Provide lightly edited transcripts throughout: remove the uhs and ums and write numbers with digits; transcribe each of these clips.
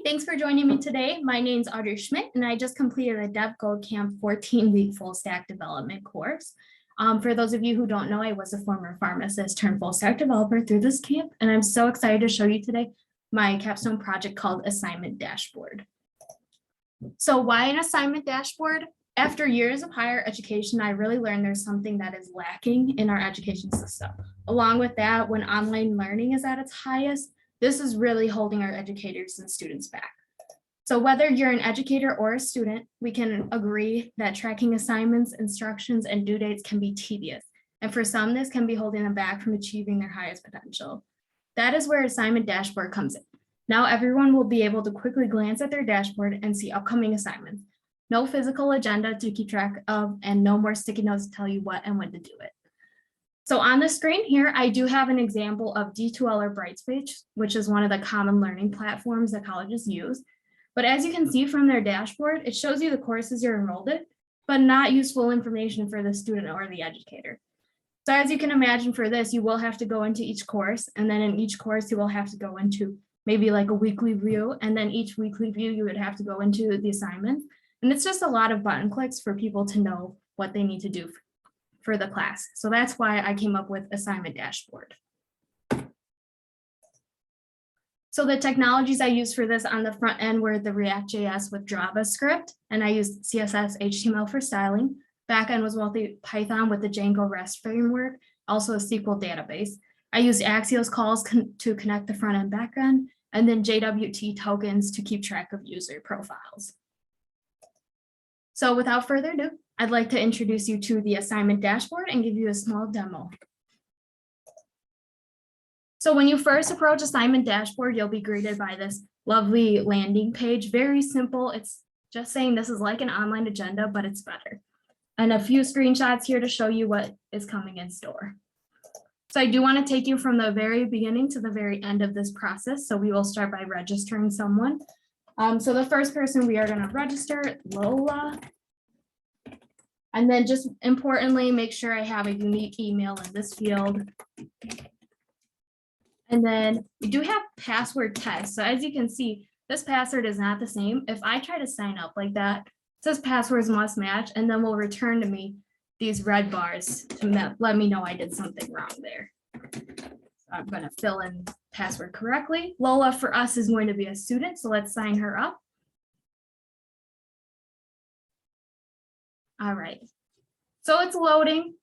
Thanks for joining me today. My name is Audrey Schmidt, and I just completed a devCodeCamp 14-week full stack development course. For those of you who don't know, I was a former pharmacist turned full stack developer through this camp, and I'm so excited to show you today my capstone project called AssignmentDashboard. So why an assignment dashboard? After years of higher education, I really learned there's something that is lacking in our education system. Along with that, when online learning is at its highest, this is really holding our educators and students back. So whether you're an educator or a student, we can agree that tracking assignments, instructions, and due dates can be tedious. And for some, this can be holding them back from achieving their highest potential. That is where AssignmentDashboard comes in. Now everyone will be able to quickly glance at their dashboard and see upcoming assignments. No physical agenda to keep track of, and no more sticky notes to tell you what and when to do it. So on the screen here, I do have an example of D2L or Brightspace, which is one of the common learning platforms that colleges use. But as you can see from their dashboard, it shows you the courses you're enrolled in, but not useful information for the student or the educator. So as you can imagine for this, you will have to go into each course, and then in each course, you will have to go into maybe like a weekly view, and then each weekly view, you would have to go into the assignments. And it's just a lot of button clicks for people to know what they need to do for the class. So that's why I came up with AssignmentDashboard. So the technologies I used for this on the front end were the React.js with JavaScript, and I used CSS HTML for styling. Back end was Python with the Django REST framework, also a SQL database. I used Axios calls to connect the front end back end, and then JWT tokens to keep track of user profiles. So without further ado, I'd like to introduce you to the assignment dashboard and give you a small demo. So when you first approach assignment dashboard, you'll be greeted by this lovely landing page. Very simple. It's just saying this is like an online agenda, but it's better. And a few screenshots here to show you what is coming in store. So I do want to take you from the very beginning to the very end of this process. So we will start by registering someone. So the first person we are going to register, Lola. And then just importantly, make sure I have a unique email in this field. And then we do have password text. So as you can see, this password is not the same. If I try to sign up like that, it says passwords must match, and then will return to me these red bars to let me know I did something wrong there. So I'm going to fill in password correctly. Lola for us is going to be a student, so let's sign her up. All right, so it's loading.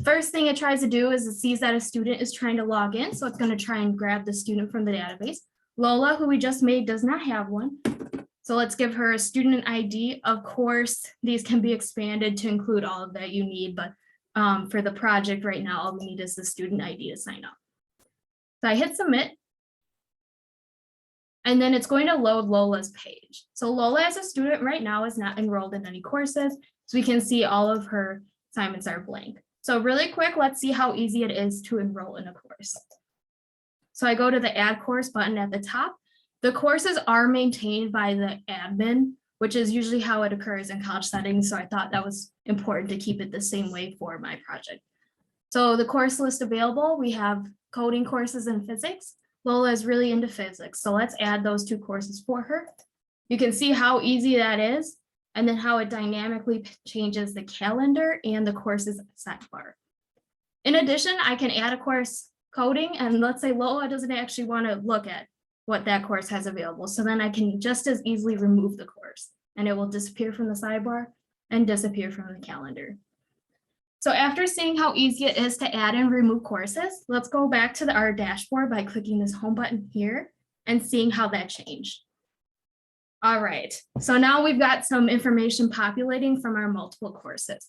First thing it tries to do is it sees that a student is trying to log in, so it's going to try and grab the student from the database. Lola, who we just made, does not have one. So let's give her a student ID. Of course, these can be expanded to include all of that you need, but for the project right now, all we need is the student ID to sign up. So I hit submit. And then it's going to load Lola's page. So Lola as a student right now is not enrolled in any courses. So we can see all of her assignments are blank. So really quick, let's see how easy it is to enroll in a course. So I go to the add course button at the top. The courses are maintained by the admin, which is usually how it occurs in college settings. So I thought that was important to keep it the same way for my project. So the course list available, we have coding courses and physics. Lola is really into physics, so let's add those two courses for her. You can see how easy that is, and then how it dynamically changes the calendar and the courses sidebar. In addition, I can add a course coding, and let's say Lola doesn't actually want to look at what that course has available. So then I can just as easily remove the course, and it will disappear from the sidebar and disappear from the calendar. So after seeing how easy it is to add and remove courses, let's go back to our dashboard by clicking this home button here and seeing how that changed. All right, so now we've got some information populating from our multiple courses.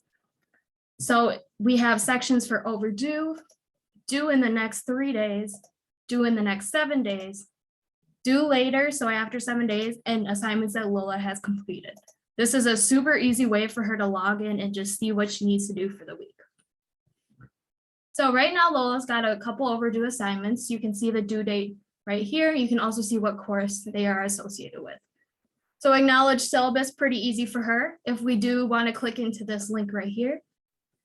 So we have sections for overdue, due in the next 3 days, due in the next 7 days, due later, so after 7 days, and assignments that Lola has completed. This is a super easy way for her to log in and just see what she needs to do for the week. So right now, Lola's got a couple overdue assignments. You can see the due date right here. You can also see what course they are associated with. So acknowledge syllabus, pretty easy for her. If we do want to click into this link right here,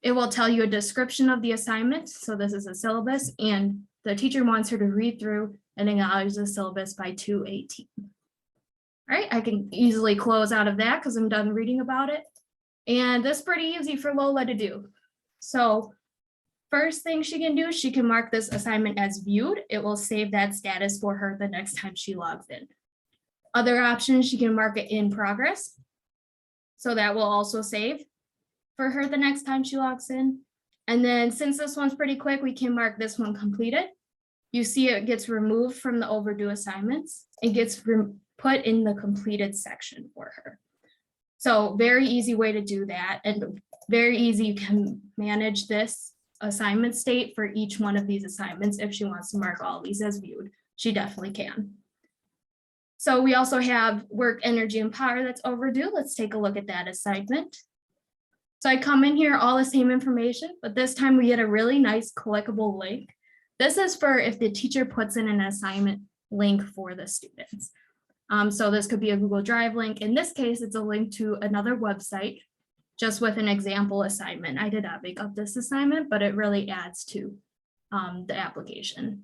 it will tell you a description of the assignment. So this is a syllabus, and the teacher wants her to read through and acknowledge the syllabus by 2/18. All right, I can easily close out of that because I'm done reading about it. And that's pretty easy for Lola to do. So first thing she can do, she can mark this assignment as viewed. It will save that status for her the next time she logs in. Other options, she can mark it in progress. So that will also save for her the next time she logs in. And then since this one's pretty quick, we can mark this one completed. You see it gets removed from the overdue assignments. It gets put in the completed section for her. So very easy way to do that, and very easy. You can manage this assignment state for each one of these assignments. If she wants to mark all these as viewed, she definitely can. So we also have work, energy, and power that's overdue. Let's take a look at that assignment. So I come in here, all the same information, but this time we get a really nice clickable link. This is for if the teacher puts in an assignment link for the students. So this could be a Google Drive link. In this case, it's a link to another website, just with an example assignment. I did not make up this assignment, but it really adds to the application.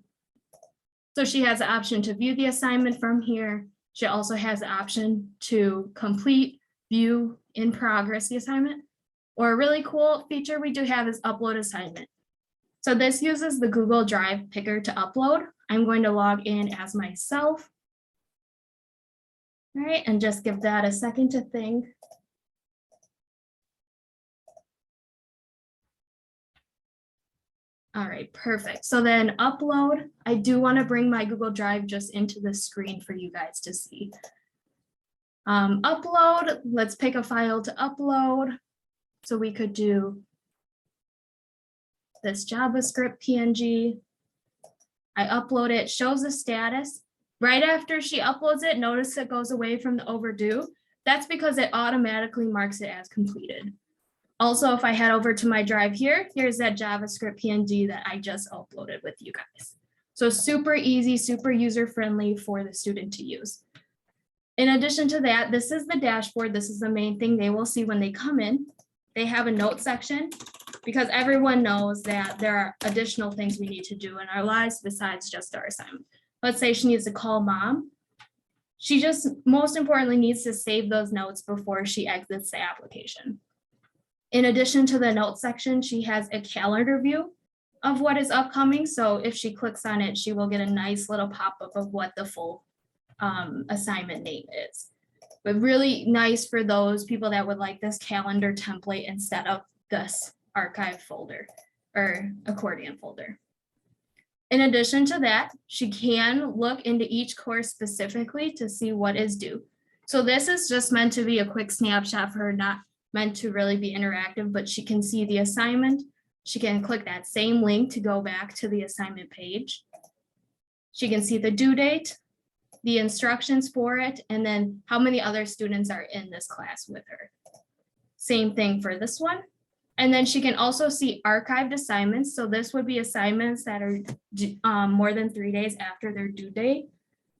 So she has the option to view the assignment from here. She also has the option to complete, view, in progress the assignment. Or a really cool feature we do have is upload assignment. So this uses the Google Drive picker to upload. I'm going to log in as myself. All right, and just give that a second to think. All right, perfect. So then upload, I do want to bring my Google Drive just into the screen for you guys to see. Upload, let's pick a file to upload. So we could do this JavaScript PNG. I upload it, shows the status. Right after she uploads it, notice it goes away from the overdue. That's because it automatically marks it as completed. Also, if I head over to my drive here, here's that JavaScript PNG that I just uploaded with you guys. So super easy, super user-friendly for the student to use. In addition to that, this is the dashboard. This is the main thing they will see when they come in. They have a note section because everyone knows that there are additional things we need to do in our lives besides just our assignment. Let's say she needs to call mom. She just most importantly needs to save those notes before she exits the application. In addition to the notes section, she has a calendar view of what is upcoming. So if she clicks on it, she will get a nice little pop-up of what the full assignment name is. But really nice for those people that would like this calendar template instead of this archive folder or accordion folder. In addition to that, she can look into each course specifically to see what is due. So this is just meant to be a quick snapshot for her, not meant to really be interactive, but she can see the assignment. She can click that same link to go back to the assignment page. She can see the due date, the instructions for it, and then how many other students are in this class with her. Same thing for this one. And then she can also see archived assignments. So this would be assignments that are more than 3 days after their due date.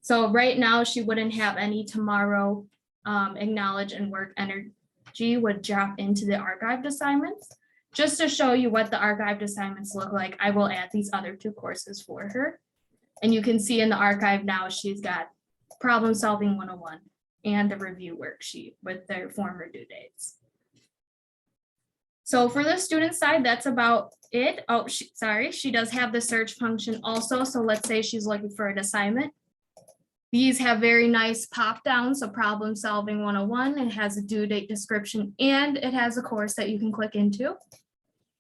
So right now she wouldn't have any tomorrow. Acknowledge and work energy would drop into the archived assignments. Just to show you what the archived assignments look like, I will add these other 2 courses for her. And you can see in the archive now she's got Problem Solving 101 and the review worksheet with their former due dates. So for the student side, that's about it. Oh, she does have the search function also. So let's say she's looking for an assignment. These have very nice pop downs. So Problem Solving 101, it has a due date description and it has a course that you can click into.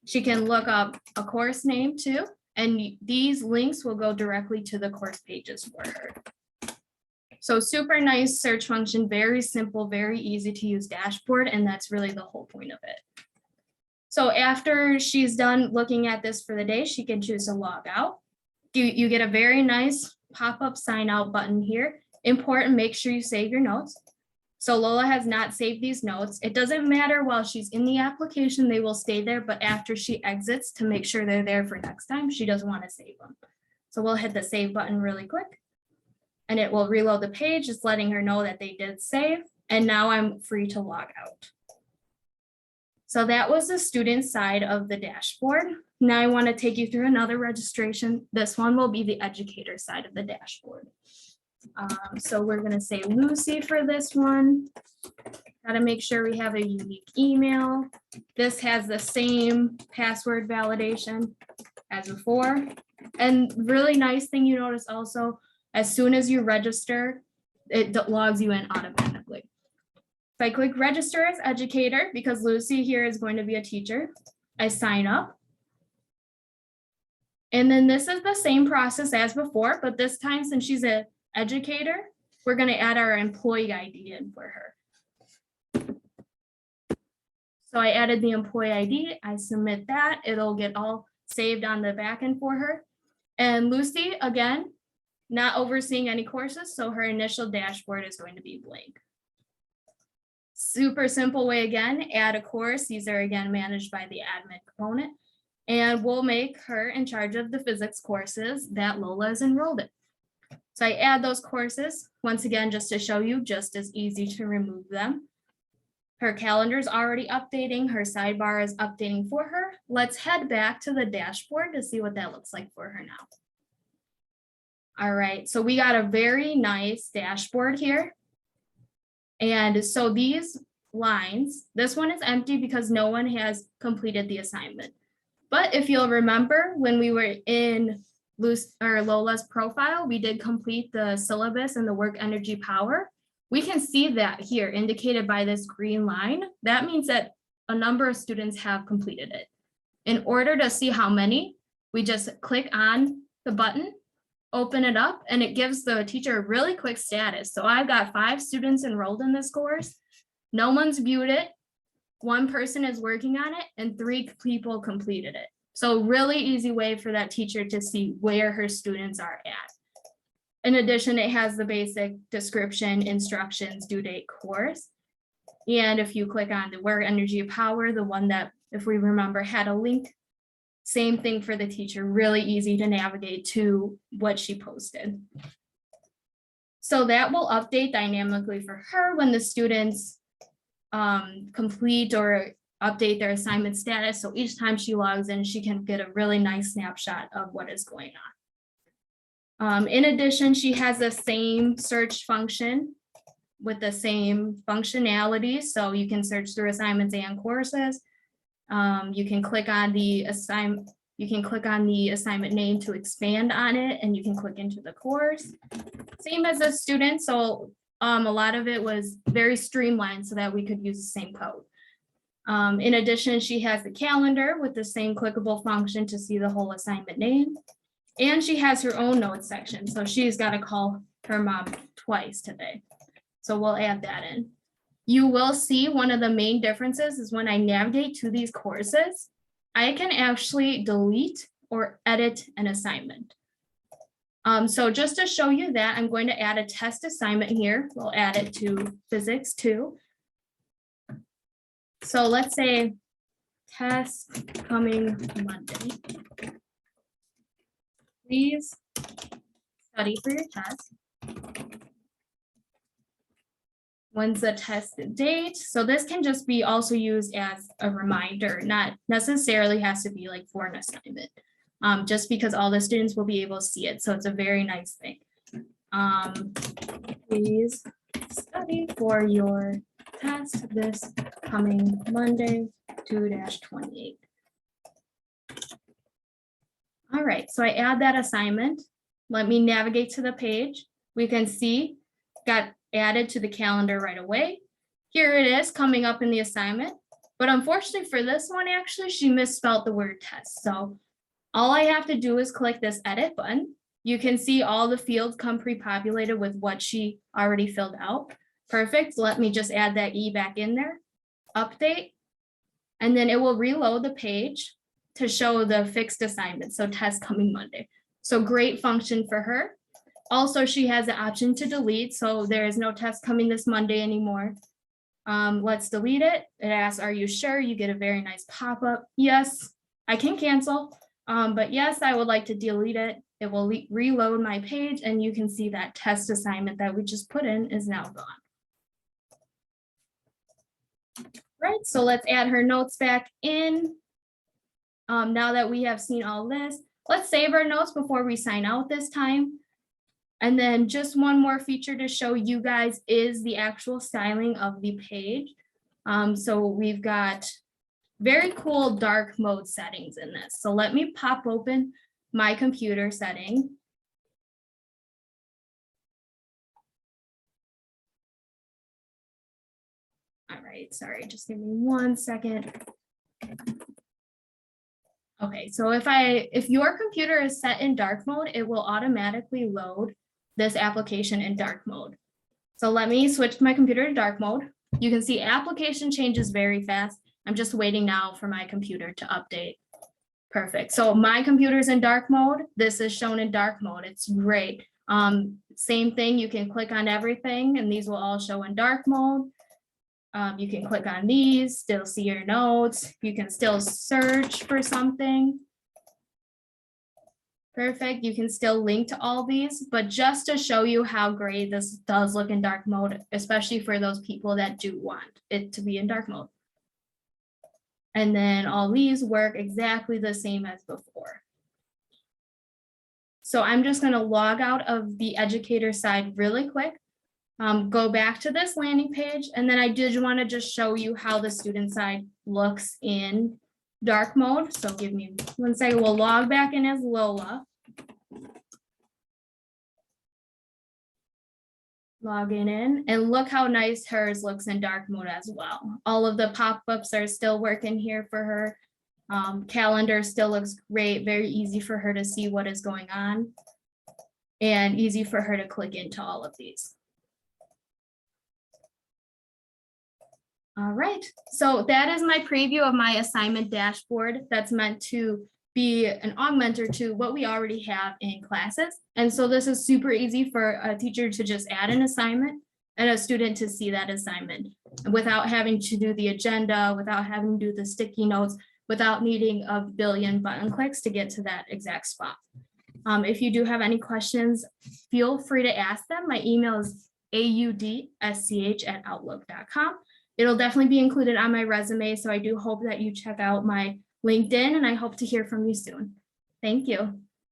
She can look up a course name too, and these links will go directly to the course pages for her. So super nice search function, very simple, very easy to use dashboard, and that's really the whole point of it. So after she's done looking at this for the day, she can choose to log out. You get a very nice pop-up sign out button here. Important, make sure you save your notes. So Lola has not saved these notes. It doesn't matter while she's in the application, they will stay there, but after she exits to make sure they're there for next time, she doesn't want to save them. So we'll hit the save button really quick and it will reload the page, just letting her know that they did save. And now I'm free to log out. So that was the student side of the dashboard. Now I want to take you through another registration. This one will be the educator side of the dashboard. So we're gonna say Lucy for this one. Gotta make sure we have a unique email. This has the same password validation as before. And really nice thing you notice also, as soon as you register, it logs you in automatically. If I click register as educator, because Lucy here is going to be a teacher, I sign up. And then this is the same process as before, but this time since she's an educator, we're going to add our employee ID in for her. So I added the employee ID, I submit that, it'll get all saved on the back end for her. And Lucy, again, not overseeing any courses, so her initial dashboard is going to be blank. Super simple way again, add a course. These are again managed by the admin component. And we'll make her in charge of the physics courses that Lola is enrolled in. So I add those courses, once again, just to show you, just as easy to remove them. Her calendar is already updating, her sidebar is updating for her. Let's head back to the dashboard to see what that looks like for her now. All right, so we got a very nice dashboard here. And so these lines, this one is empty because no one has completed the assignment. But if you'll remember, when we were in Lola's profile, we did complete the syllabus and the work energy power. We can see that here indicated by this green line. That means that a number of students have completed it. In order to see how many, we just click on the button, open it up, and it gives the teacher a really quick status. So I've got 5 students enrolled in this course. No one's viewed it. 1 person is working on it and 3 people completed it. So really easy way for that teacher to see where her students are at. In addition, it has the basic description, instructions, due date, course. And if you click on the work energy power, the one that, if we remember, had a link, same thing for the teacher, really easy to navigate to what she posted. So that will update dynamically for her when the students complete or update their assignment status. So each time she logs in, she can get a really nice snapshot of what is going on. In addition, she has the same search function with the same functionality. So you can search through assignments and courses. You can click on the assignment name to expand on it, and you can click into the course. Same as a student. So a lot of it was very streamlined so that we could use the same code. In addition, she has the calendar with the same clickable function to see the whole assignment name. And she has her own notes section. So she's got to call her mom twice today. So we'll add that in. You will see one of the main differences is when I navigate to these courses, I can actually delete or edit an assignment. So just to show you that, I'm going to add a test assignment here. We'll add it to Physics 2. So let's say test coming Monday. Please study for your test. When's the test date? So this can just be also used as a reminder, not necessarily has to be like for an assignment, just because all the students will be able to see it. So it's a very nice thing. Please study for your test this coming Monday, 2-28. All right, so I add that assignment. Let me navigate to the page. We can see got added to the calendar right away. Here it is coming up in the assignment. But unfortunately for this one, actually, she misspelled the word test. So all I have to do is click this edit button. You can see all the fields come pre-populated with what she already filled out. Perfect. Let me just add that E back in there. Update. And then it will reload the page to show the fixed assignment. So test coming Monday. So great function for her. Also, she has the option to delete. So there is no test coming this Monday anymore. Let's delete it. It asks, are you sure? You get a very nice pop-up. Yes, I can cancel. But yes, I would like to delete it. It will reload my page and you can see that test assignment that we just put in is now gone. Right, so let's add her notes back in. Now that we have seen all this, let's save our notes before we sign out this time. And then just one more feature to show you guys is the actual styling of the page. So we've got very cool dark mode settings in this. So let me pop open my computer setting. All right, sorry, just give me 1 second. Okay, so if your computer is set in dark mode, it will automatically load this application in dark mode. So let me switch my computer to dark mode. You can see application changes very fast. I'm just waiting now for my computer to update. Perfect. So my computer's in dark mode. This is shown in dark mode. It's great. Same thing, you can click on everything and these will all show in dark mode. You can click on these, still see your notes. You can still search for something. Perfect. You can still link to all these, but just to show you how great this does look in dark mode, especially for those people that do want it to be in dark mode. And then all these work exactly the same as before. So I'm just going to log out of the educator side really quick. Go back to this landing page, and then I did want to just show you how the student side looks in dark mode. So give me 1 second. We'll log back in as Lola. Logging in, and look how nice hers looks in dark mode as well. All of the pop-ups are still working here for her. Calendar still looks great, very easy for her to see what is going on and easy for her to click into all of these. All right, so that is my preview of my assignment dashboard that's meant to be an augmenter to what we already have in classes. And so this is super easy for a teacher to just add an assignment and a student to see that assignment without having to do the agenda, without having to do the sticky notes, without needing a billion button clicks to get to that exact spot. If you do have any questions, feel free to ask them. My email is audsch@outlook.com. It'll definitely be included on my resume, so I do hope that you check out my LinkedIn, and I hope to hear from you soon. Thank you.